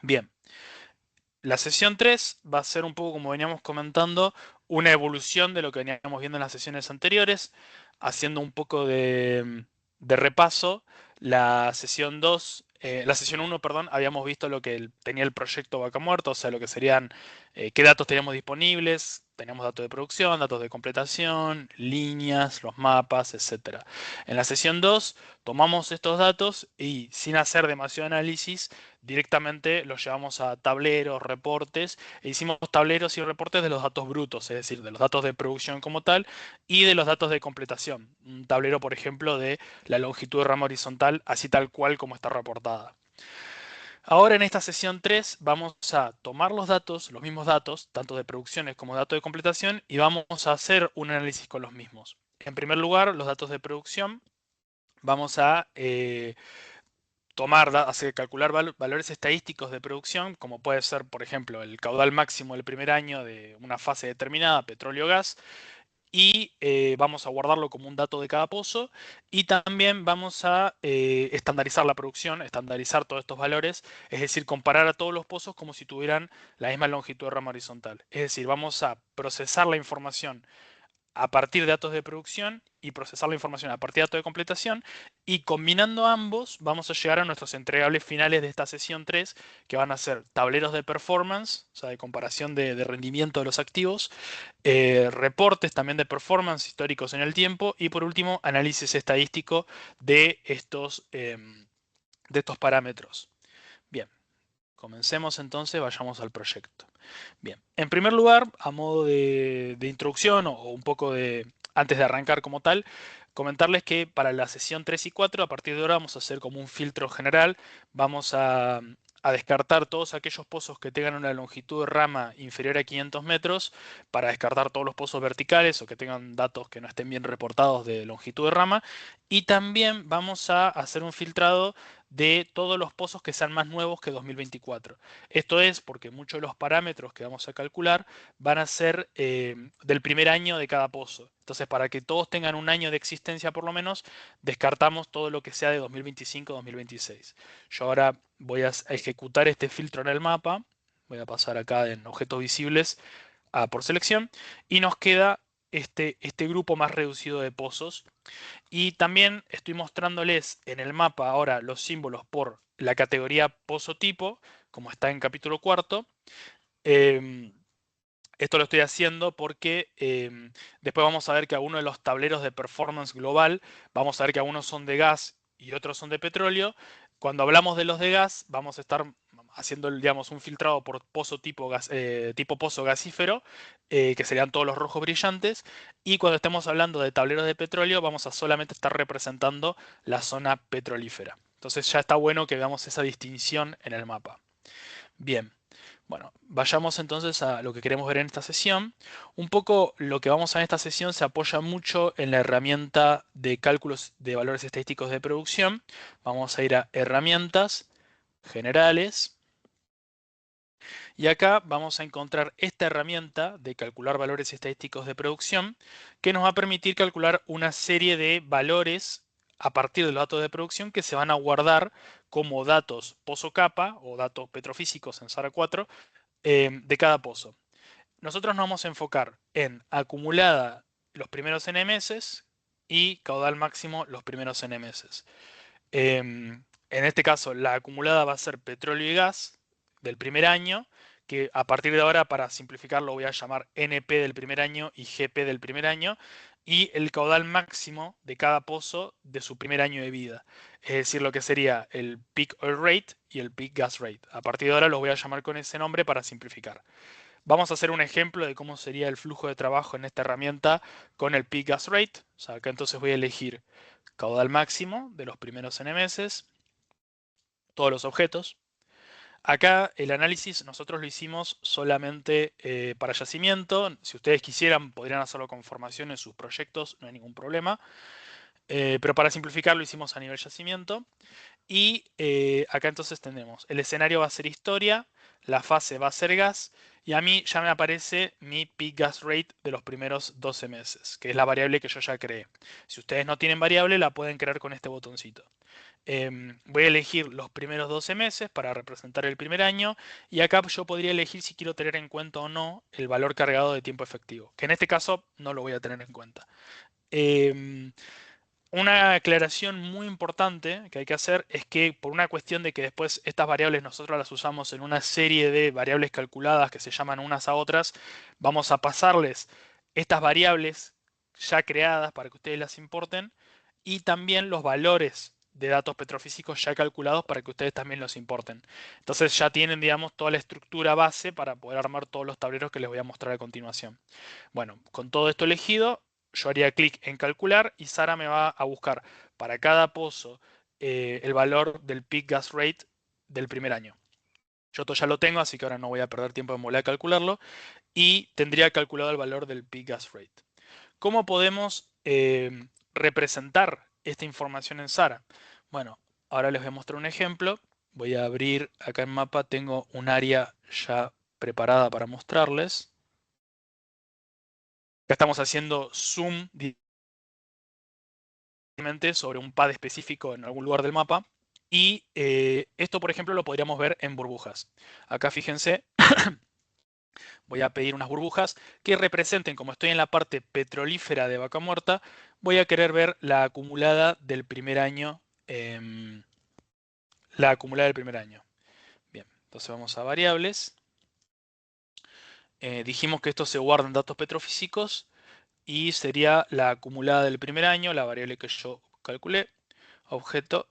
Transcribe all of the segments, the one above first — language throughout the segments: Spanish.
Bien, la sesión 3 va a ser un poco como veníamos comentando, una evolución de lo que veníamos viendo en las sesiones anteriores, haciendo un poco de repaso. La sesión 2, la sesión 1, perdón, habíamos visto lo que tenía el proyecto Vaca Muerta, o sea, lo que serían qué datos teníamos disponibles. Teníamos datos de producción, datos de completación, líneas, los mapas, etcétera. En la sesión 2 tomamos estos datos y sin hacer demasiado análisis, directamente los llevamos a tableros, reportes, e hicimos tableros y reportes de los datos brutos, es decir, de los datos de producción como tal y de los datos de completación. Un tablero, por ejemplo, de la longitud de rama horizontal, así tal cual como está reportada. Ahora en esta sesión 3 vamos a tomar los datos, los mismos datos, tanto de producciones como datos de completación, y vamos a hacer un análisis con los mismos. En primer lugar, los datos de producción. Vamos a hacer calcular valores estadísticos de producción, como puede ser, por ejemplo, el caudal máximo del primer año de una fase determinada, petróleo o gas, y vamos a guardarlo como un dato de cada pozo, y también vamos a estandarizar la producción, estandarizar todos estos valores, es decir, comparar a todos los pozos como si tuvieran la misma longitud de rama horizontal. Es decir, vamos a procesar la información a partir de datos de producción y procesar la información a partir de datos de completación, y combinando ambos vamos a llegar a nuestros entregables finales de esta sesión 3, que van a ser tableros de performance, o sea, de comparación de rendimiento de los activos, reportes también de performance históricos en el tiempo, y por último análisis estadístico de estos parámetros. Bien, comencemos entonces, vayamos al proyecto. Bien, en primer lugar, a modo de introducción o un poco antes de arrancar como tal, comentarles que para la sesión 3 y 4, a partir de ahora vamos a hacer como un filtro general. Vamos a descartar todos aquellos pozos que tengan una longitud de rama inferior a 500 metros, para descartar todos los pozos verticales o que tengan datos que no estén bien reportados de longitud de rama. Y también vamos a hacer un filtrado de todos los pozos que sean más nuevos que 2024. Esto es porque muchos de los parámetros que vamos a calcular van a ser del primer año de cada pozo. Entonces, para que todos tengan un año de existencia por lo menos, descartamos todo lo que sea de 2025-2026. Yo ahora voy a ejecutar este filtro en el mapa. Voy a pasar acá en objetos visibles a por selección, y nos queda este grupo más reducido de pozos. Y también estoy mostrándoles en el mapa ahora los símbolos por la categoría pozo tipo, como está en capítulo cuarto. Em, Esto lo estoy haciendo porque después vamos a ver que algunos de los tableros de performance global, vamos a ver que algunos son de gas y otros son de petróleo. Cuando hablamos de los de gas, vamos a estar haciendo, digamos, un filtrado por pozo tipo, tipo pozo gasífero, que serían todos los rojos brillantes. Y cuando estemos hablando de tableros de petróleo, vamos a solamente estar representando la zona petrolífera. Entonces ya está bueno que veamos esa distinción en el mapa. Bien. Bueno, vayamos entonces a lo que queremos ver en esta sesión. Un poco lo que vamos a ver en esta sesión se apoya mucho en la herramienta de cálculos de valores estadísticos de producción. Vamos a ir a herramientas, generales, y acá vamos a encontrar esta herramienta de calcular valores estadísticos de producción, que nos va a permitir calcular una serie de valores a partir de los datos de producción que se van a guardar como datos pozo capa o datos petrofísicos en SARA 4 de cada pozo. Nosotros nos vamos a enfocar en acumulada los primeros n meses y caudal máximo los primeros n meses. En este caso, la acumulada va a ser petróleo y gas del primer año, que a partir de ahora, para simplificarlo, voy a llamar NP del primer año y GP del primer año, y el caudal máximo de cada pozo de su primer año de vida. Es decir, lo que sería el peak oil rate y el peak gas rate. A partir de ahora los voy a llamar con ese nombre para simplificar. Vamos a hacer un ejemplo de cómo sería el flujo de trabajo en esta herramienta con el peak gas rate. O sea, acá entonces voy a elegir caudal máximo de los primeros n meses, todos los objetos. Acá el análisis nosotros lo hicimos solamente para yacimiento. Si ustedes quisieran, podrían hacerlo con formación en sus proyectos, no hay ningún problema. Pero para simplificar lo hicimos a nivel yacimiento. Y acá entonces tenemos, el escenario va a ser historia, la fase va a ser gas, y a mí ya me aparece mi peak gas rate de los primeros 12 meses, que es la variable que yo ya creé. Si ustedes no tienen variable, la pueden crear con este botoncito. Voy a elegir los primeros 12 meses para representar el primer año, y acá yo podría elegir si quiero tener en cuenta o no el valor cargado de tiempo efectivo, que en este caso no lo voy a tener en cuenta. Em, una aclaración muy importante que hay que hacer es que por una cuestión de que después estas variables nosotros las usamos en una serie de variables calculadas que se llaman unas a otras, vamos a pasarles estas variables ya creadas para que ustedes las importen, y también los valores de datos petrofísicos ya calculados para que ustedes también los importen. Entonces ya tienen, digamos, toda la estructura base para poder armar todos los tableros que les voy a mostrar a continuación. Bueno, con todo esto elegido, yo haría clic en calcular y Sara me va a buscar para cada pozo el valor del peak gas rate del primer año. Yo esto ya lo tengo, así que ahora no voy a perder tiempo en volver a calcularlo, y tendría calculado el valor del peak gas rate. ¿Cómo podemos representar esta información en Sara? Bueno, ahora les voy a mostrar un ejemplo. Voy a abrir acá en mapa, tengo un área ya preparada para mostrarles. Acá estamos haciendo zoom sobre un pad específico en algún lugar del mapa. Y esto, por ejemplo, lo podríamos ver en burbujas. Acá fíjense, voy a pedir unas burbujas que representen, como estoy en la parte petrolífera de Vaca Muerta, voy a querer ver la acumulada del primer año. La acumulada del primer año. Bien, entonces vamos a variables. Dijimos que esto se guarda en datos petrofísicos y sería la acumulada del primer año, la variable que yo calculé, objeto,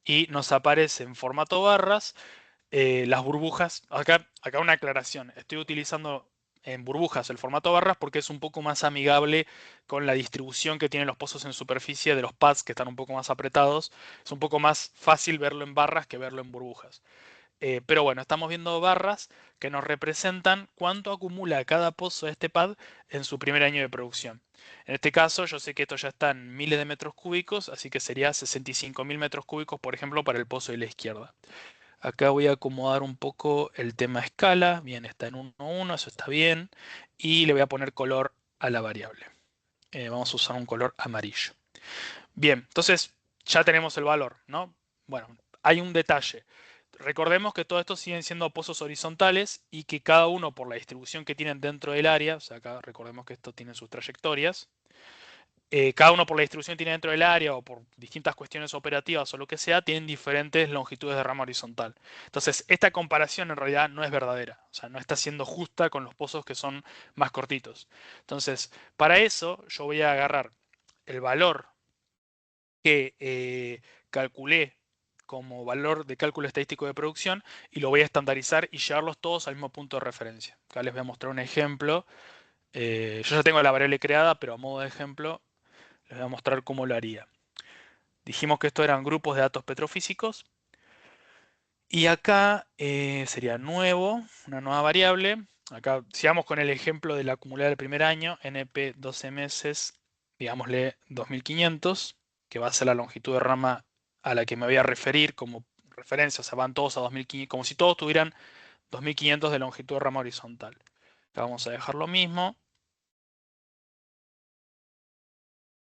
y nos aparece en formato barras las burbujas. Acá una aclaración, estoy utilizando en burbujas el formato barras porque es un poco más amigable con la distribución que tienen los pozos en superficie de los pads que están un poco más apretados. Es un poco más fácil verlo en barras que verlo en burbujas. Pero bueno, estamos viendo barras que nos representan cuánto acumula cada pozo de este pad en su primer año de producción. En este caso, yo sé que esto ya está en miles de metros cúbicos, así que sería 65.000 metros cúbicos, por ejemplo, para el pozo de la izquierda. Acá voy a acomodar un poco el tema escala. Bien, está en 1,1, eso está bien. Y le voy a poner color a la variable. Vamos a usar un color amarillo. Bien, entonces ya tenemos el valor, ¿no? Bueno, hay un detalle. Recordemos que todo esto siguen siendo pozos horizontales y que cada uno por la distribución que tienen dentro del área, o sea, acá recordemos que esto tiene sus trayectorias, cada uno por la distribución que tiene dentro del área o por distintas cuestiones operativas o lo que sea, tienen diferentes longitudes de rama horizontal. Entonces, esta comparación en realidad no es verdadera, o sea, no está siendo justa con los pozos que son más cortitos. Entonces, para eso yo voy a agarrar el valor que calculé como valor de cálculo estadístico de producción y lo voy a estandarizar y llevarlos todos al mismo punto de referencia. Acá les voy a mostrar un ejemplo. Yo ya tengo la variable creada, pero a modo de ejemplo les voy a mostrar cómo lo haría. Dijimos que estos eran grupos de datos petrofísicos. Y acá sería nuevo, una nueva variable. Acá sigamos con el ejemplo de la acumulada del primer año, NP 12 meses, digámosle 2500, que va a ser la longitud de rama a la que me voy a referir como referencia. O sea, van todos a 2500, como si todos tuvieran 2500 de longitud de rama horizontal. Acá vamos a dejar lo mismo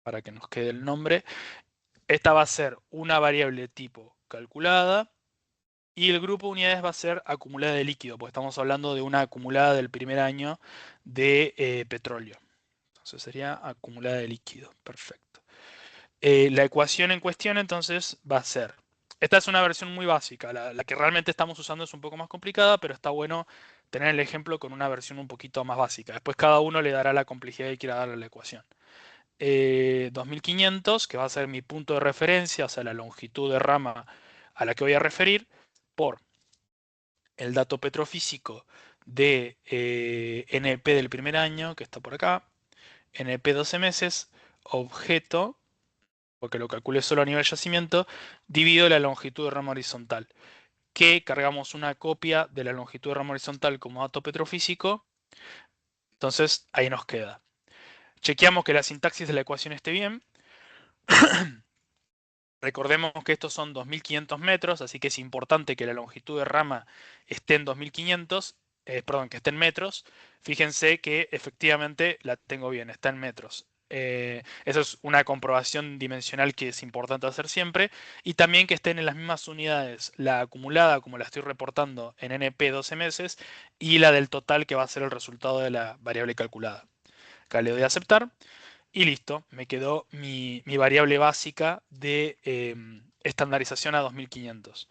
para que nos quede el nombre. Esta va a ser una variable tipo calculada. Y el grupo de unidades va a ser acumulada de líquido, porque estamos hablando de una acumulada del primer año de petróleo. Entonces sería acumulada de líquido. Perfecto. La ecuación en cuestión entonces va a ser, esta es una versión muy básica, la que realmente estamos usando es un poco más complicada, pero está bueno tener el ejemplo con una versión un poquito más básica. Después cada uno le dará la complejidad que quiera darle a la ecuación. 2500, que va a ser mi punto de referencia, o sea, la longitud de rama a la que voy a referir, por el dato petrofísico de NP del primer año, que está por acá, NP 12 meses, objeto, porque lo calculé solo a nivel yacimiento, dividido la longitud de rama horizontal, que cargamos una copia de la longitud de rama horizontal como dato petrofísico, entonces ahí nos queda. Chequeamos que la sintaxis de la ecuación esté bien. Recordemos que estos son 2500 metros, así que es importante que la longitud de rama esté en 2500, perdón, que esté en metros. Fíjense que efectivamente la tengo bien, está en metros. Eso es una comprobación dimensional que es importante hacer siempre. Y también que estén en las mismas unidades, la acumulada, como la estoy reportando en NP 12 meses, y la del total, que va a ser el resultado de la variable calculada. Acá le doy a aceptar. Y listo, me quedó mi variable básica de estandarización a 2500.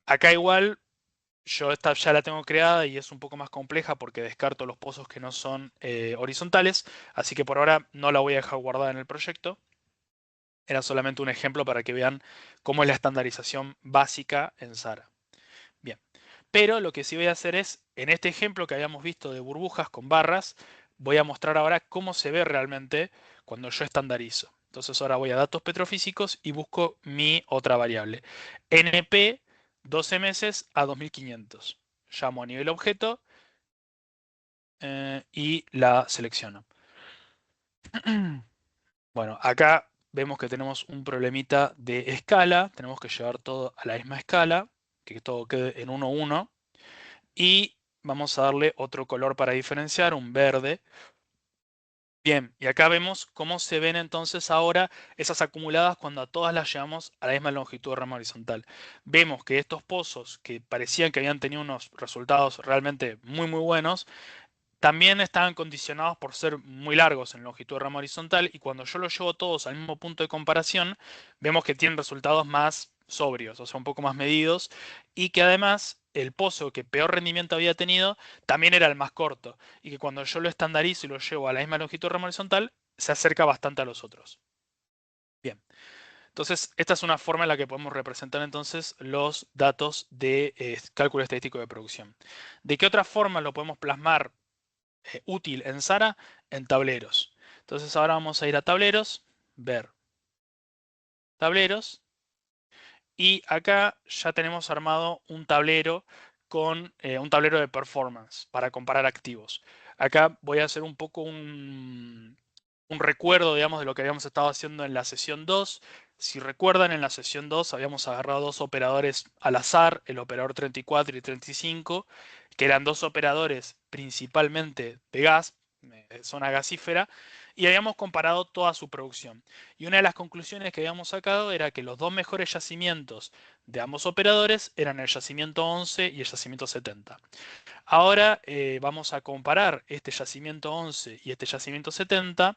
Acá igual yo esta ya la tengo creada y es un poco más compleja porque descarto los pozos que no son horizontales, así que por ahora no la voy a dejar guardada en el proyecto. Era solamente un ejemplo para que vean cómo es la estandarización básica en Sara. Bien, pero lo que sí voy a hacer es, en este ejemplo que habíamos visto de burbujas con barras, voy a mostrar ahora cómo se ve realmente cuando yo estandarizo. Entonces ahora voy a datos petrofísicos y busco mi otra variable. NP 12 meses a 2500. Llamo a nivel objeto y la selecciono. Bueno, acá vemos que tenemos un problemita de escala. Tenemos que llevar todo a la misma escala, que todo quede en 1,1. Y vamos a darle otro color para diferenciar, un verde. Bien, y acá vemos cómo se ven entonces ahora esas acumuladas cuando a todas las llevamos a la misma longitud de rama horizontal. Vemos que estos pozos que parecían que habían tenido unos resultados realmente muy buenos, también estaban condicionados por ser muy largos en longitud de rama horizontal, y cuando yo los llevo todos al mismo punto de comparación, vemos que tienen resultados más sobrios, o sea, un poco más medidos, y que además el pozo que peor rendimiento había tenido también era el más corto, y que cuando yo lo estandarizo y lo llevo a la misma longitud de rama horizontal, se acerca bastante a los otros. Bien, entonces esta es una forma en la que podemos representar entonces los datos de cálculo estadístico de producción. ¿De qué otra forma lo podemos plasmar útil en Sara? En tableros. Entonces ahora vamos a ir a tableros, ver tableros, y acá ya tenemos armado un tablero con un tablero de performance para comparar activos. Acá voy a hacer un poco un recuerdo, digamos, de lo que habíamos estado haciendo en la sesión 2. Si recuerdan, en la sesión 2 habíamos agarrado dos operadores al azar, el operador 34 y 35, que eran dos operadores principalmente de gas, zona gasífera, y habíamos comparado toda su producción. Y una de las conclusiones que habíamos sacado era que los dos mejores yacimientos de ambos operadores eran el yacimiento 11 y el yacimiento 70. Ahora vamos a comparar este yacimiento 11 y este yacimiento 70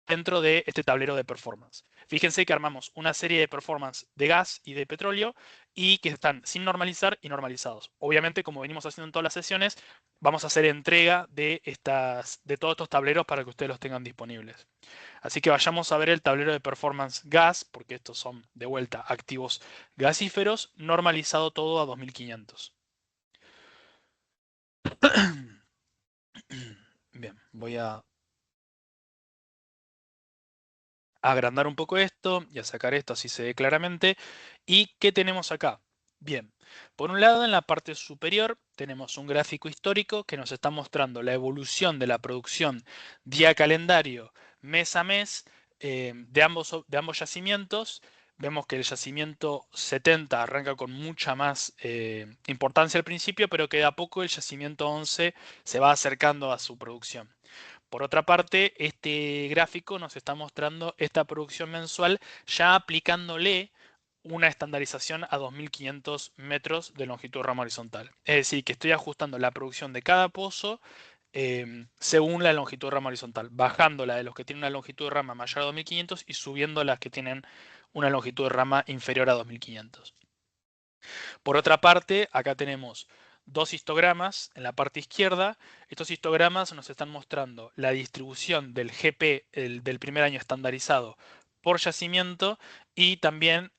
dentro de este tablero de performance. Fíjense que armamos una serie de performance de gas y de petróleo y que están sin normalizar y normalizados. Obviamente, como venimos haciendo en todas las sesiones, vamos a hacer entrega de todos estos tableros para que ustedes los tengan disponibles. Así que vayamos a ver el tablero de performance gas, porque estos son de vuelta activos gasíferos, normalizado todo a 2500. Bien, voy a agrandar un poco esto y a sacar esto así se ve claramente. ¿Y qué tenemos acá? Bien, por un lado en la parte superior tenemos un gráfico histórico que nos está mostrando la evolución de la producción día calendario, mes a mes, de ambos yacimientos. Vemos que el yacimiento 70 arranca con mucha más importancia al principio, pero que de a poco el yacimiento 11 se va acercando a su producción. Por otra parte, este gráfico nos está mostrando esta producción mensual ya aplicándole una estandarización a 2500 metros de longitud de rama horizontal. Es decir, que estoy ajustando la producción de cada pozo según la longitud de rama horizontal, bajando la de los que tienen una longitud de rama mayor a 2500 y subiendo las que tienen una longitud de rama inferior a 2500. Por otra parte, acá tenemos dos histogramas en la parte izquierda. Estos histogramas nos están mostrando la distribución del GP del primer año estandarizado por yacimiento y también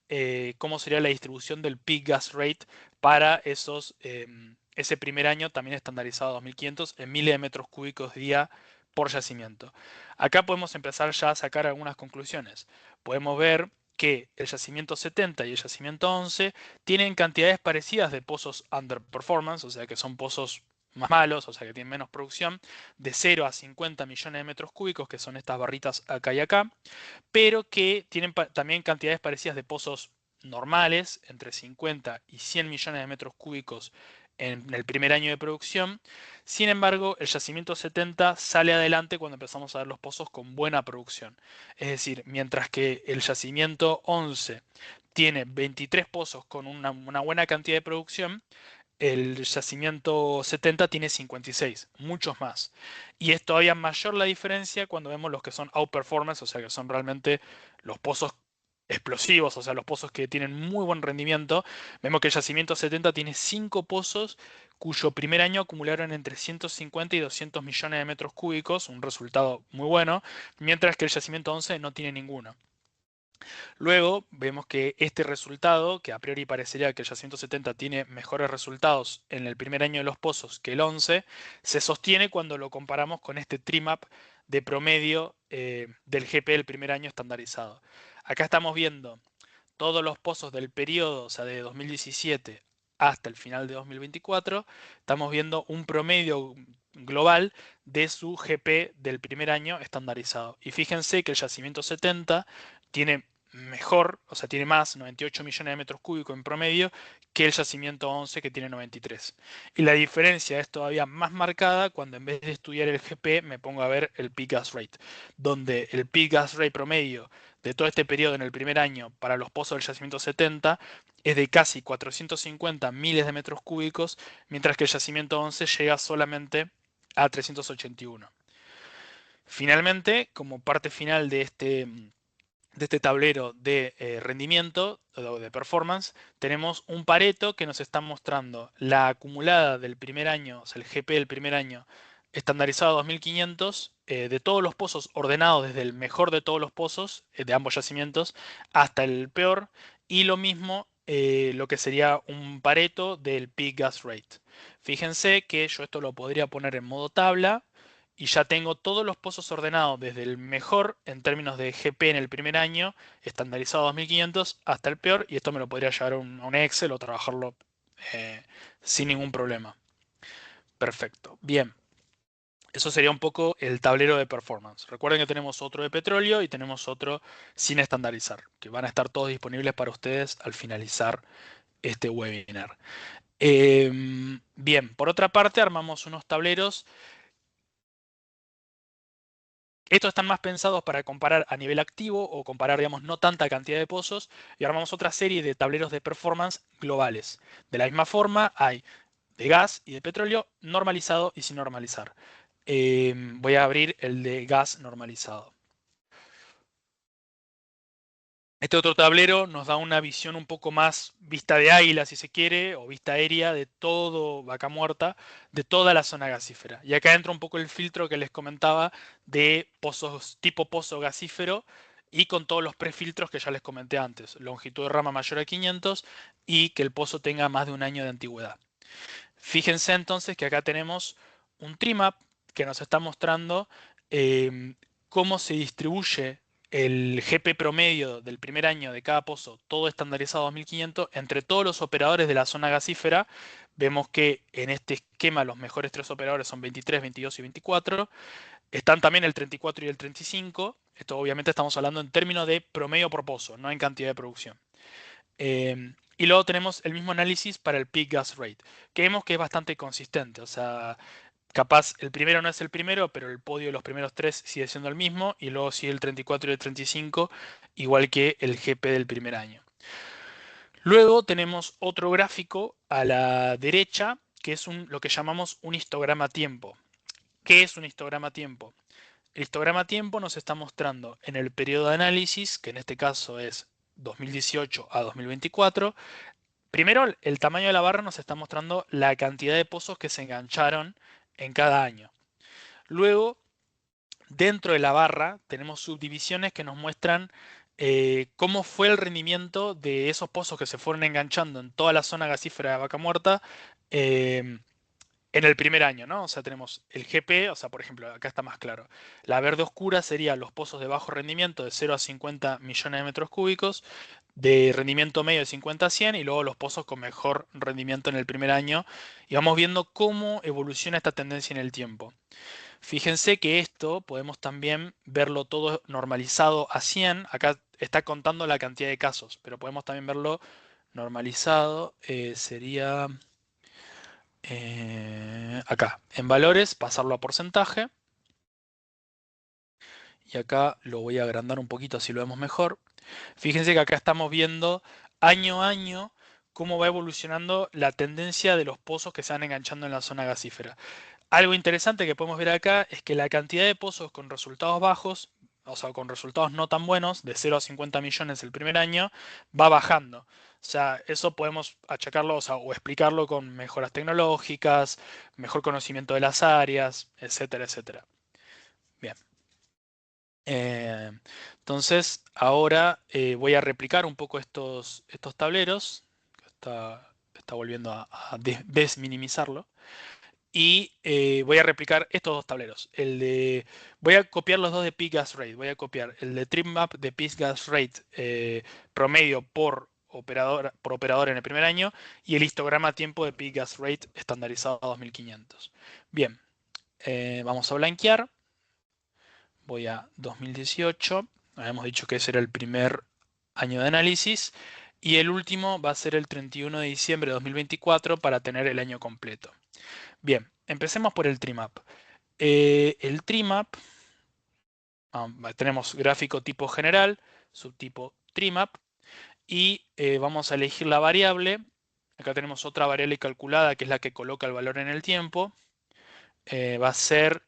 cómo sería la distribución del peak gas rate para ese primer año también estandarizado 2500 en miles de metros cúbicos día por yacimiento. Acá podemos empezar ya a sacar algunas conclusiones. Podemos ver que el yacimiento 70 y el yacimiento 11 tienen cantidades parecidas de pozos underperformance, o sea que son pozos más malos, o sea que tienen menos producción, de 0 a 50 millones de metros cúbicos, que son estas barritas acá y acá, pero que tienen también cantidades parecidas de pozos normales, entre 50 y 100 millones de metros cúbicos en el primer año de producción. Sin embargo, el yacimiento 70 sale adelante cuando empezamos a ver los pozos con buena producción. Es decir, mientras que el yacimiento 11 tiene 23 pozos con una buena cantidad de producción, el yacimiento 70 tiene 56, muchos más. Y es todavía mayor la diferencia cuando vemos los que son outperformance, o sea que son realmente los pozos explosivos, o sea, los pozos que tienen muy buen rendimiento. Vemos que el yacimiento 70 tiene 5 pozos cuyo primer año acumularon entre 150 y 200 millones de metros cúbicos, un resultado muy bueno, mientras que el yacimiento 11 no tiene ninguno. Luego vemos que este resultado, que a priori parecería que el yacimiento 70 tiene mejores resultados en el primer año de los pozos que el 11, se sostiene cuando lo comparamos con este trimap de promedio del GP del primer año estandarizado. Acá estamos viendo todos los pozos del periodo, o sea, de 2017 hasta el final de 2024, estamos viendo un promedio global de su GP del primer año estandarizado. Y fíjense que el yacimiento 70 tiene mejor, o sea, tiene más, 98 millones de metros cúbicos en promedio, que el yacimiento 11 que tiene 93. Y la diferencia es todavía más marcada cuando en vez de estudiar el GP me pongo a ver el peak gas rate, donde el peak gas rate promedio de todo este periodo en el primer año para los pozos del yacimiento 70 es de casi 450 miles de metros cúbicos, mientras que el yacimiento 11 llega solamente a 381. Finalmente, como parte final de este tablero de rendimiento o de performance, tenemos un Pareto que nos está mostrando la acumulada del primer año, o sea, el GP del primer año estandarizado a 2500 de todos los pozos ordenados desde el mejor de todos los pozos de ambos yacimientos hasta el peor, y lo mismo lo que sería un Pareto del peak gas rate. Fíjense que yo esto lo podría poner en modo tabla y ya tengo todos los pozos ordenados desde el mejor en términos de GP en el primer año, estandarizado 2500, hasta el peor, y esto me lo podría llevar a un Excel o trabajarlo eh, sin ningún problema. Perfecto. Bien. Eso sería un poco el tablero de performance. Recuerden que tenemos otro de petróleo y tenemos otro sin estandarizar, que van a estar todos disponibles para ustedes al finalizar este webinar. Bien, por otra parte, armamos unos tableros. Estos están más pensados para comparar a nivel activo o comparar, digamos, no tanta cantidad de pozos, y armamos otra serie de tableros de performance globales. De la misma forma, hay de gas y de petróleo normalizado y sin normalizar. Voy a abrir el de gas normalizado. Este otro tablero nos da una visión un poco más vista de águila, si se quiere, o vista aérea de todo Vaca Muerta, de toda la zona gasífera. Y acá entra un poco el filtro que les comentaba de pozos tipo pozo gasífero y con todos los prefiltros que ya les comenté antes. Longitud de rama mayor a 500 y que el pozo tenga más de un año de antigüedad. Fíjense entonces que acá tenemos un trimap que nos está mostrando cómo se distribuye el GP promedio del primer año de cada pozo, todo estandarizado 2500, entre todos los operadores de la zona gasífera. Vemos que en este esquema los mejores tres operadores son 23, 22 y 24. Están también el 34 y el 35. Esto obviamente estamos hablando en términos de promedio por pozo, no en cantidad de producción. Y luego tenemos el mismo análisis para el peak gas rate, que vemos que es bastante consistente. O sea, capaz el primero no es el primero, pero el podio de los primeros tres sigue siendo el mismo, y luego sigue el 34 y el 35, igual que el GP del primer año. Luego tenemos otro gráfico a la derecha, que es lo que llamamos un histograma tiempo. ¿Qué es un histograma tiempo? El histograma tiempo nos está mostrando en el periodo de análisis, que en este caso es 2018 a 2024. Primero, el tamaño de la barra nos está mostrando la cantidad de pozos que se engancharon en cada año. Luego, dentro de la barra, tenemos subdivisiones que nos muestran cómo fue el rendimiento de esos pozos que se fueron enganchando en toda la zona gasífera de Vaca Muerta en el primer año, ¿no? O sea, tenemos el GP, o sea, por ejemplo, acá está más claro. La verde oscura sería los pozos de bajo rendimiento de 0 a 50 millones de metros cúbicos. de rendimiento medio de 50 a 100 y luego los pozos con mejor rendimiento en el primer año. Y vamos viendo cómo evoluciona esta tendencia en el tiempo. Fíjense que esto podemos también verlo todo normalizado a 100. Acá está contando la cantidad de casos, pero podemos también verlo normalizado. Sería acá, en valores, pasarlo a porcentaje. Y acá lo voy a agrandar un poquito así lo vemos mejor. Fíjense que acá estamos viendo año a año cómo va evolucionando la tendencia de los pozos que se van enganchando en la zona gasífera. Algo interesante que podemos ver acá es que la cantidad de pozos con resultados bajos, o sea, con resultados no tan buenos, de 0 a 50 millones el primer año, va bajando. O sea, eso podemos achacarlo, o sea, o explicarlo con mejoras tecnológicas, mejor conocimiento de las áreas, etcétera, etcétera. Bien. Eh, entonces, ahora voy a replicar un poco estos tableros. Está volviendo a desminimizarlo. Y voy a replicar estos dos tableros. Voy a copiar los dos de Peak Gas Rate. Voy a copiar el de Trim Map de Peak Gas Rate promedio por operador en el primer año y el histograma tiempo de Peak Gas Rate estandarizado a 2500. Bien, vamos a blanquear. Voy a 2018. Habíamos dicho que ese era el primer año de análisis. Y el último va a ser el 31 de diciembre de 2024 para tener el año completo. Bien, empecemos por el Trimap. El Trimap, tenemos gráfico tipo general, subtipo Trimap, y vamos a elegir la variable. Acá tenemos otra variable calculada que es la que coloca el valor en el tiempo. Va a ser,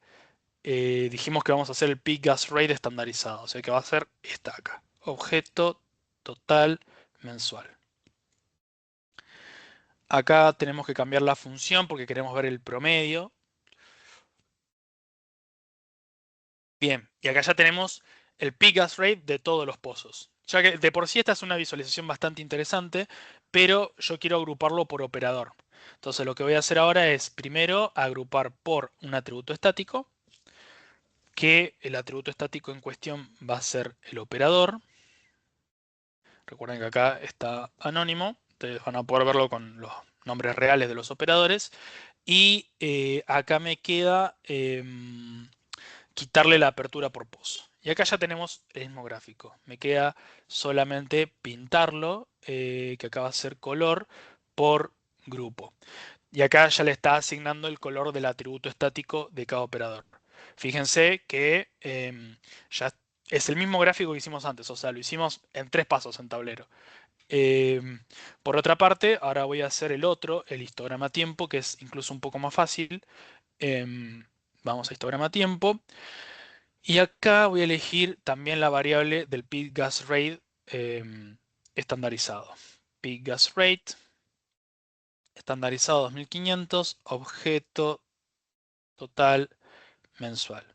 dijimos que vamos a hacer el Peak Gas Rate estandarizado, o sea que va a ser esta acá, objeto total mensual. Acá tenemos que cambiar la función porque queremos ver el promedio. Bien, y acá ya tenemos el peak gas rate de todos los pozos. Ya que de por sí esta es una visualización bastante interesante, pero yo quiero agruparlo por operador. Entonces lo que voy a hacer ahora es primero agrupar por un atributo estático, que el atributo estático en cuestión va a ser el operador. Recuerden que acá está anónimo, ustedes van a poder verlo con los nombres reales de los operadores. Y acá me queda quitarle la apertura por pozo. Y acá ya tenemos el mismo gráfico. Me queda solamente pintarlo, que acá va a ser color por grupo. Y acá ya le está asignando el color del atributo estático de cada operador. Fíjense que ya es el mismo gráfico que hicimos antes, o sea, lo hicimos en 3 pasos en tablero. Por otra parte, ahora voy a hacer el otro, el histograma tiempo, que es incluso un poco más fácil. Vamos a histograma tiempo. Y acá voy a elegir también la variable del peak gas rate estandarizado. Peak gas rate estandarizado 2500, objeto total mensual.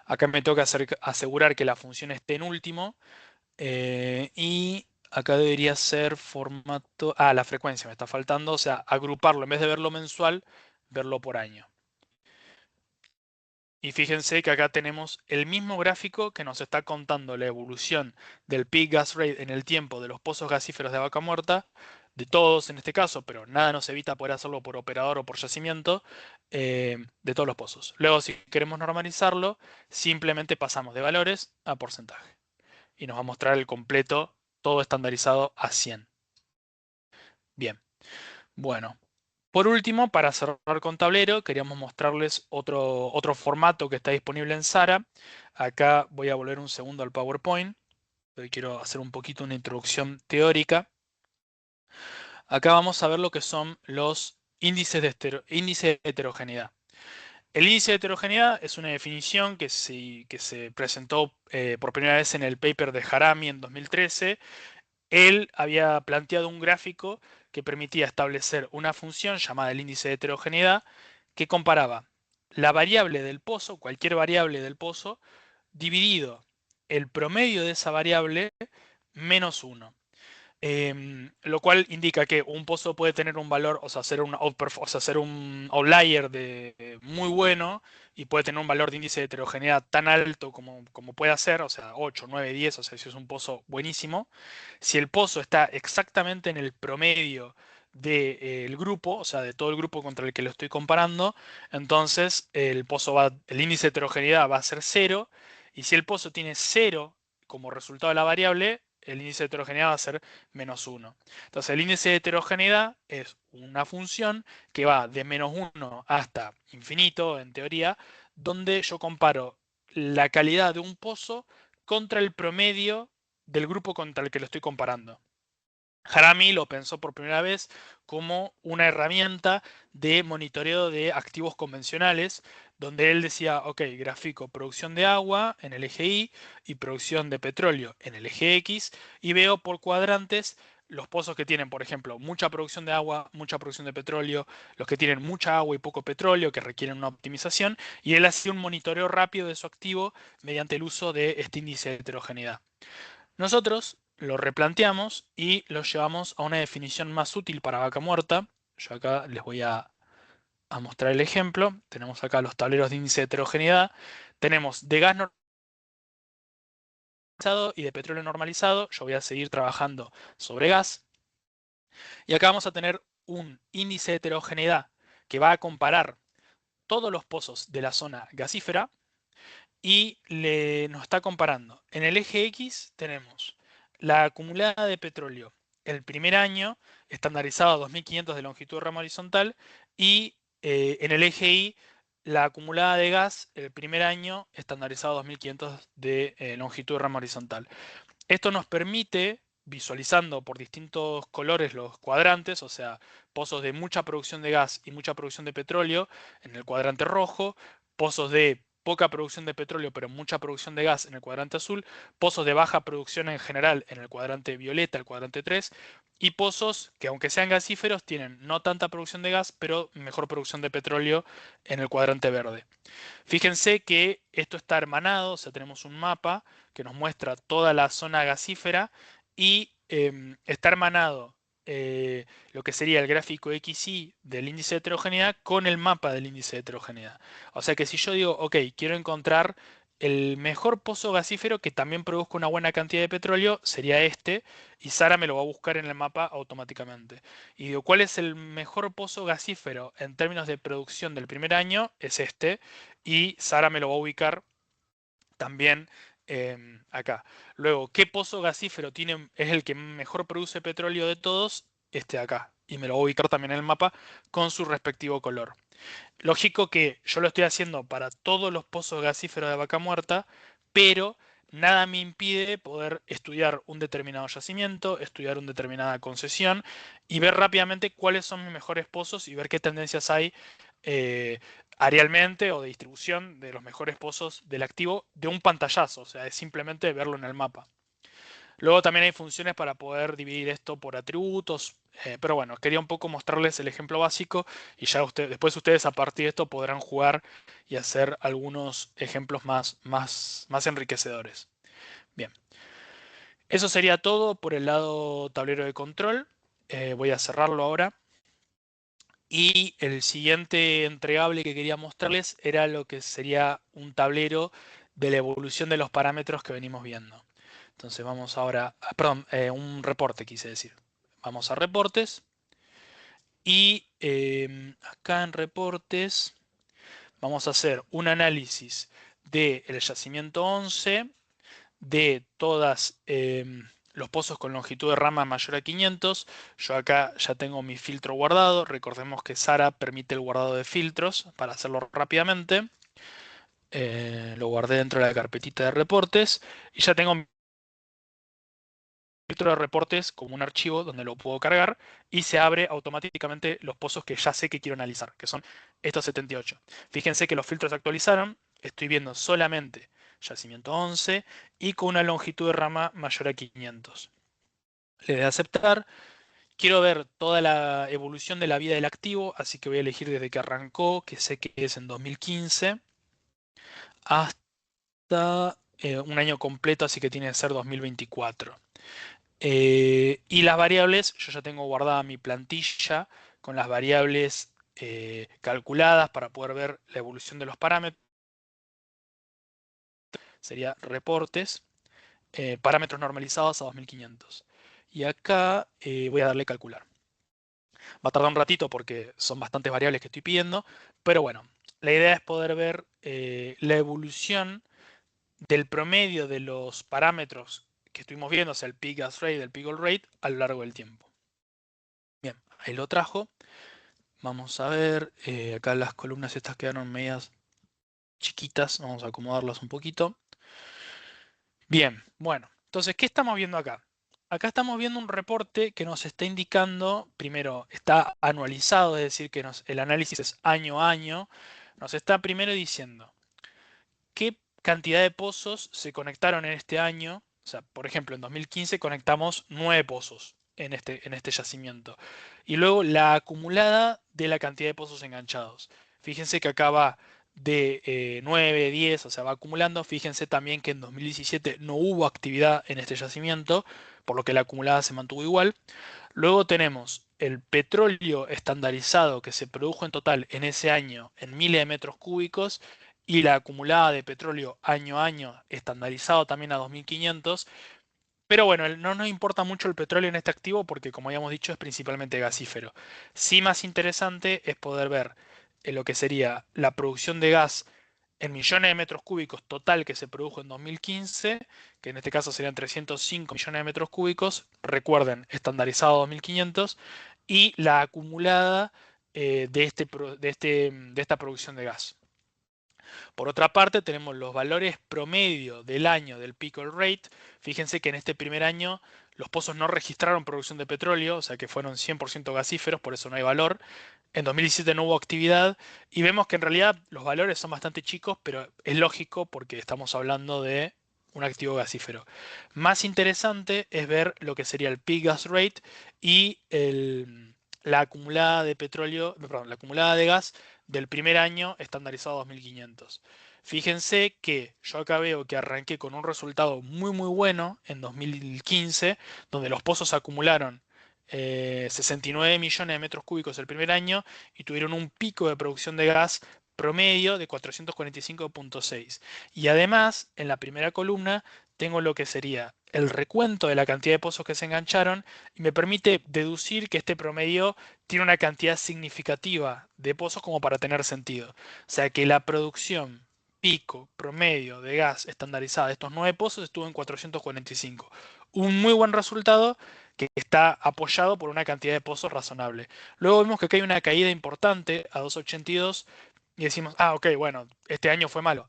Acá me toca asegurar que la función esté en último. Y acá debería ser formato... Ah, la frecuencia me está faltando. O sea, agruparlo en vez de verlo mensual, verlo por año. Y fíjense que acá tenemos el mismo gráfico que nos está contando la evolución del peak gas rate en el tiempo de los pozos gasíferos de Vaca Muerta, de todos en este caso, pero nada nos evita poder hacerlo por operador o por yacimiento, de todos los pozos. Luego, si queremos normalizarlo, simplemente pasamos de valores a porcentaje. Y nos va a mostrar el completo, todo estandarizado a 100. Bien, bueno. Por último, para cerrar con tablero, queríamos mostrarles otro formato que está disponible en Sara. Acá voy a volver un segundo al PowerPoint. Hoy quiero hacer un poquito una introducción teórica. Acá vamos a ver lo que son los índices de heterogeneidad. El índice de heterogeneidad es una definición que se presentó por primera vez en el paper de Harami en 2013. Él había planteado un gráfico que permitía establecer una función llamada el índice de heterogeneidad que comparaba la variable del pozo, cualquier variable del pozo, dividido el promedio de esa variable menos 1. Lo cual indica que un pozo puede tener un valor, o sea, hacer un outlier muy bueno y puede tener un valor de índice de heterogeneidad tan alto como puede ser, o sea, 8, 9, 10, o sea, si es un pozo buenísimo. Si el pozo está exactamente en el promedio del grupo, o sea, de todo el grupo contra el que lo estoy comparando, entonces el índice de heterogeneidad va a ser cero, y si el pozo tiene cero como resultado de la variable, el índice de heterogeneidad va a ser -1. Entonces el índice de heterogeneidad es una función que va de -1 hasta infinito, en teoría, donde yo comparo la calidad de un pozo contra el promedio del grupo contra el que lo estoy comparando. Harami lo pensó por primera vez como una herramienta de monitoreo de activos convencionales, donde él decía, ok, grafico producción de agua en el eje Y y producción de petróleo en el eje X, y veo por cuadrantes los pozos que tienen, por ejemplo, mucha producción de agua, mucha producción de petróleo, los que tienen mucha agua y poco petróleo, que requieren una optimización, y él hacía un monitoreo rápido de su activo mediante el uso de este índice de heterogeneidad. Nosotros lo replanteamos y lo llevamos a una definición más útil para vaca muerta. Yo acá les voy a mostrar el ejemplo. Tenemos acá los tableros de índice de heterogeneidad. Tenemos de gas normalizado y de petróleo normalizado. Yo voy a seguir trabajando sobre gas. Y acá vamos a tener un índice de heterogeneidad que va a comparar todos los pozos de la zona gasífera y nos está comparando. En el eje X tenemos la acumulada de petróleo el primer año, estandarizado a 2500 de longitud de rama horizontal, y en el eje Y la acumulada de gas el primer año, estandarizado a 2500 de longitud de rama horizontal. Esto nos permite, visualizando por distintos colores los cuadrantes, o sea, pozos de mucha producción de gas y mucha producción de petróleo en el cuadrante rojo, pozos de poca producción de petróleo pero mucha producción de gas en el cuadrante azul, pozos de baja producción en general en el cuadrante violeta, el cuadrante 3, y pozos que aunque sean gasíferos tienen no tanta producción de gas pero mejor producción de petróleo en el cuadrante verde. Fíjense que esto está hermanado, o sea, tenemos un mapa que nos muestra toda la zona gasífera y está hermanado lo que sería el gráfico XY del índice de heterogeneidad con el mapa del índice de heterogeneidad. O sea que si yo digo, ok, quiero encontrar el mejor pozo gasífero que también produzca una buena cantidad de petróleo, sería este, y Sara me lo va a buscar en el mapa automáticamente. Y digo, ¿cuál es el mejor pozo gasífero en términos de producción del primer año? Es este, y Sara me lo va a ubicar también acá. Luego, ¿qué pozo gasífero es el que mejor produce petróleo de todos? Este de acá. Y me lo voy a ubicar también en el mapa con su respectivo color. Lógico que yo lo estoy haciendo para todos los pozos gasíferos de vaca muerta, pero nada me impide poder estudiar un determinado yacimiento, estudiar una determinada concesión y ver rápidamente cuáles son mis mejores pozos y ver qué tendencias hay eh, arealmente o de distribución de los mejores pozos del activo de un pantallazo, o sea, es simplemente verlo en el mapa. Luego también hay funciones para poder dividir esto por atributos, pero bueno, quería un poco mostrarles el ejemplo básico y ya después ustedes a partir de esto podrán jugar y hacer algunos ejemplos más enriquecedores. Bien, eso sería todo por el lado tablero de control. Voy a cerrarlo ahora. Y el siguiente entregable que quería mostrarles era lo que sería un tablero de la evolución de los parámetros que venimos viendo. Entonces vamos ahora, perdón, un reporte quise decir. Vamos a reportes y acá en reportes vamos a hacer un análisis del yacimiento 11, de todas los pozos con longitud de rama mayor a 500. Yo acá ya tengo mi filtro guardado. Recordemos que Sara permite el guardado de filtros para hacerlo rápidamente. Lo guardé dentro de la carpetita de reportes y ya tengo mi filtro de reportes como un archivo donde lo puedo cargar y se abre automáticamente los pozos que ya sé que quiero analizar, que son estos 78. Fíjense que los filtros se actualizaron, estoy viendo solamente yacimiento 11 y con una longitud de rama mayor a 500. Le doy a aceptar. Quiero ver toda la evolución de la vida del activo, así que voy a elegir desde que arrancó, que sé que es en 2015, hasta un año completo, así que tiene que ser 2024. Y las variables, yo ya tengo guardada mi plantilla con las variables calculadas para poder ver la evolución de los parámetros. Sería reportes, parámetros normalizados a 2500. Y acá voy a darle calcular. Va a tardar un ratito porque son bastantes variables que estoy pidiendo, pero bueno, la idea es poder ver la evolución del promedio de los parámetros que estuvimos viendo, o sea, el peak gas rate, el peak oil rate, a lo largo del tiempo. Bien, ahí lo trajo. Vamos a ver, acá las columnas estas quedaron medias chiquitas, vamos a acomodarlas un poquito. Bien, bueno, entonces, ¿qué estamos viendo acá? Acá estamos viendo un reporte que nos está indicando, primero, está anualizado, es decir, que el análisis es año a año. Nos está primero diciendo qué cantidad de pozos se conectaron en este año. O sea, por ejemplo, en 2015 conectamos 9 pozos en este yacimiento. Y luego la acumulada de la cantidad de pozos enganchados. Fíjense que acá va de 9, 10, o sea, va acumulando. Fíjense también que en 2017 no hubo actividad en este yacimiento, por lo que la acumulada se mantuvo igual. Luego tenemos el petróleo estandarizado que se produjo en total en ese año en miles de metros cúbicos y la acumulada de petróleo año a año estandarizado también a 2500. Pero bueno, no nos importa mucho el petróleo en este activo porque, como habíamos dicho, es principalmente gasífero. Sí, más interesante es poder ver lo que sería la producción de gas en millones de metros cúbicos total que se produjo en 2015, que en este caso serían 305 millones de metros cúbicos, recuerden, estandarizado 2500, y la acumulada de esta producción de gas. Por otra parte, tenemos los valores promedio del año del peak oil rate. Fíjense que en este primer año los pozos no registraron producción de petróleo, o sea que fueron 100% gasíferos, por eso no hay valor. En 2017 no hubo actividad y vemos que en realidad los valores son bastante chicos, pero es lógico porque estamos hablando de un activo gasífero. Más interesante es ver lo que sería el peak gas rate y la acumulada de petróleo, perdón, la acumulada de gas del primer año estandarizado 2500. Fíjense que yo acá veo que arranqué con un resultado muy bueno en 2015, donde los pozos acumularon 69 millones de metros cúbicos el primer año y tuvieron un pico de producción de gas promedio de 445,6. Y además, en la primera columna, tengo lo que sería el recuento de la cantidad de pozos que se engancharon y me permite deducir que este promedio tiene una cantidad significativa de pozos como para tener sentido. O sea que la producción pico promedio de gas estandarizada de estos 9 pozos estuvo en 445. Un muy buen resultado que está apoyado por una cantidad de pozos razonable. Luego vemos que acá hay una caída importante a 282 y decimos, ah, ok, bueno, este año fue malo.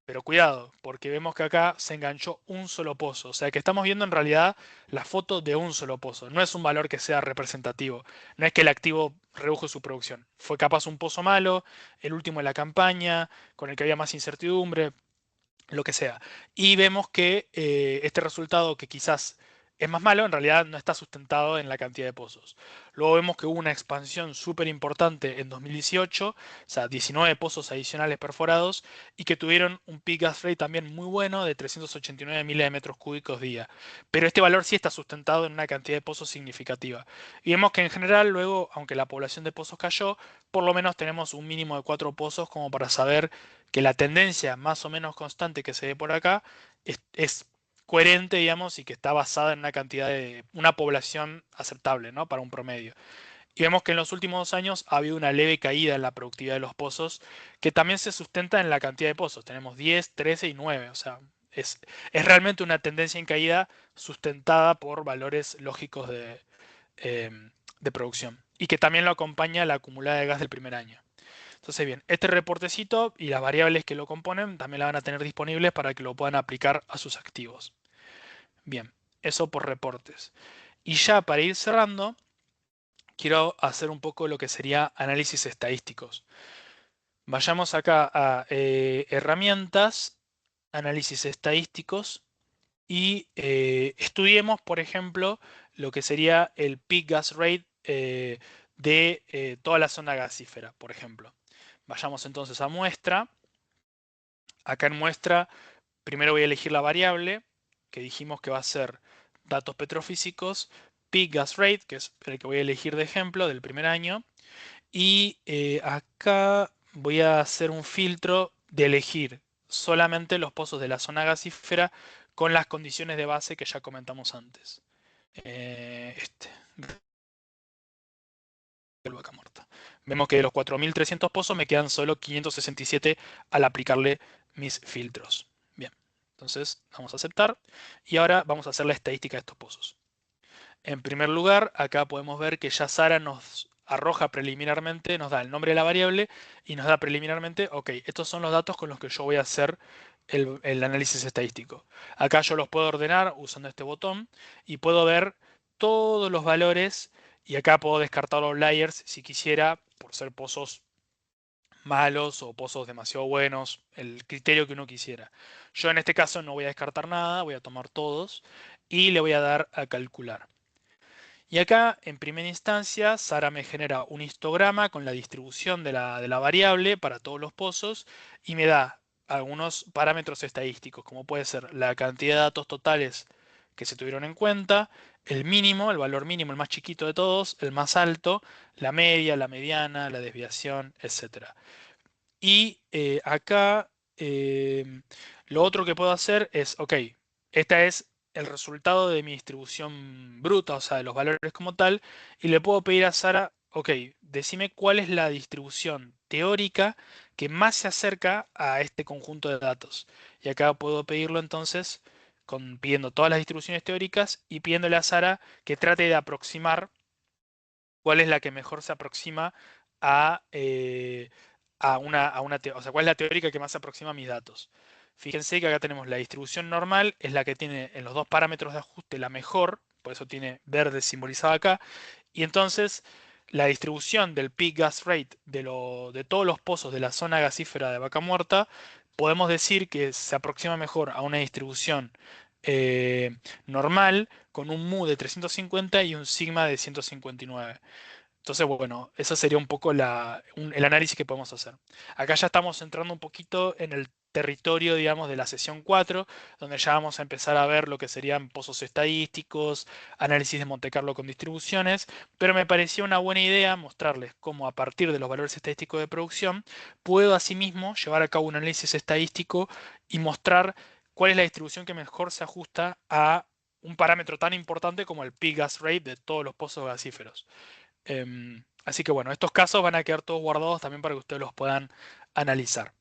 Pero cuidado, porque vemos que acá se enganchó un solo pozo. O sea que estamos viendo en realidad la foto de un solo pozo. No es un valor que sea representativo. No es que el activo redujo su producción. Fue capaz un pozo malo, el último de la campaña, con el que había más incertidumbre, lo que sea. Y vemos que este resultado que quizás es más malo, en realidad no está sustentado en la cantidad de pozos. Luego vemos que hubo una expansión súper importante en 2018, o sea, 19 pozos adicionales perforados, y que tuvieron un peak gas rate también muy bueno de 389 miles de metros cúbicos día. Pero este valor sí está sustentado en una cantidad de pozos significativa. Y vemos que en general luego, aunque la población de pozos cayó, por lo menos tenemos un mínimo de 4 pozos como para saber que la tendencia más o menos constante que se ve por acá es coherente, digamos, y que está basada en una cantidad de una población aceptable, ¿no? Para un promedio. Y vemos que en los últimos 2 años ha habido una leve caída en la productividad de los pozos, que también se sustenta en la cantidad de pozos. Tenemos 10, 13 y 9. O sea, es realmente una tendencia en caída sustentada por valores lógicos de producción. Y que también lo acompaña la acumulada de gas del primer año. Entonces, bien, este reportecito y las variables que lo componen también la van a tener disponibles para que lo puedan aplicar a sus activos. Bien, eso por reportes. Y ya para ir cerrando, quiero hacer un poco lo que sería análisis estadísticos. Vayamos acá a herramientas, análisis estadísticos y estudiemos, por ejemplo, lo que sería el peak gas rate de toda la zona gasífera, por ejemplo. Vayamos entonces a muestra. Acá en muestra, primero voy a elegir la variable, que dijimos que va a ser datos petrofísicos, peak gas rate, que es el que voy a elegir de ejemplo del primer año, y acá voy a hacer un filtro de elegir solamente los pozos de la zona gasífera con las condiciones de base que ya comentamos antes. El Vaca Muerta. Vemos que de los 4.300 pozos me quedan solo 567 al aplicarle mis filtros. Bien, entonces vamos a aceptar y ahora vamos a hacer la estadística de estos pozos. En primer lugar, acá podemos ver que ya Sara nos arroja preliminarmente, nos da el nombre de la variable y nos da preliminarmente, ok, estos son los datos con los que yo voy a hacer el análisis estadístico. Acá yo los puedo ordenar usando este botón y puedo ver todos los valores y acá puedo descartar los layers si quisiera por ser pozos malos o pozos demasiado buenos, el criterio que uno quisiera. Yo en este caso no voy a descartar nada, voy a tomar todos y le voy a dar a calcular. Y acá, en primera instancia, Sara me genera un histograma con la distribución de la variable para todos los pozos y me da algunos parámetros estadísticos, como puede ser la cantidad de datos totales que se tuvieron en cuenta, el mínimo, el valor mínimo, el más chiquito de todos, el más alto, la media, la mediana, la desviación, etc. Y acá lo otro que puedo hacer es, ok, esta es el resultado de mi distribución bruta, o sea, de los valores como tal, y le puedo pedir a Sara, ok, decime cuál es la distribución teórica que más se acerca a este conjunto de datos. Y acá puedo pedirlo entonces pidiendo todas las distribuciones teóricas y pidiéndole a Sara que trate de aproximar cuál es la que mejor se aproxima a, o sea, cuál es la teórica que más se aproxima a mis datos. Fíjense que acá tenemos la distribución normal, es la que tiene en los dos parámetros de ajuste la mejor, por eso tiene verde simbolizado acá, y entonces la distribución del peak gas rate de todos los pozos de la zona gasífera de Vaca Muerta, podemos decir que se aproxima mejor a una distribución normal con un mu de 350 y un sigma de 159. Entonces, bueno, eso sería un poco el análisis que podemos hacer. Acá ya estamos entrando un poquito en el territorio, digamos, de la sesión 4, donde ya vamos a empezar a ver lo que serían pozos estadísticos, análisis de Monte Carlo con distribuciones, pero me pareció una buena idea mostrarles cómo a partir de los valores estadísticos de producción puedo asimismo llevar a cabo un análisis estadístico y mostrar cuál es la distribución que mejor se ajusta a un parámetro tan importante como el peak gas rate de todos los pozos gasíferos. Así que bueno, estos casos van a quedar todos guardados también para que ustedes los puedan analizar.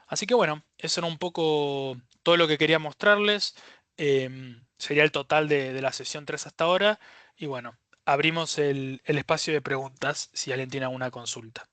Así que bueno, eso era un poco todo lo que quería mostrarles. Sería el total de la sesión 3 hasta ahora. Y bueno, abrimos el espacio de preguntas si alguien tiene alguna consulta.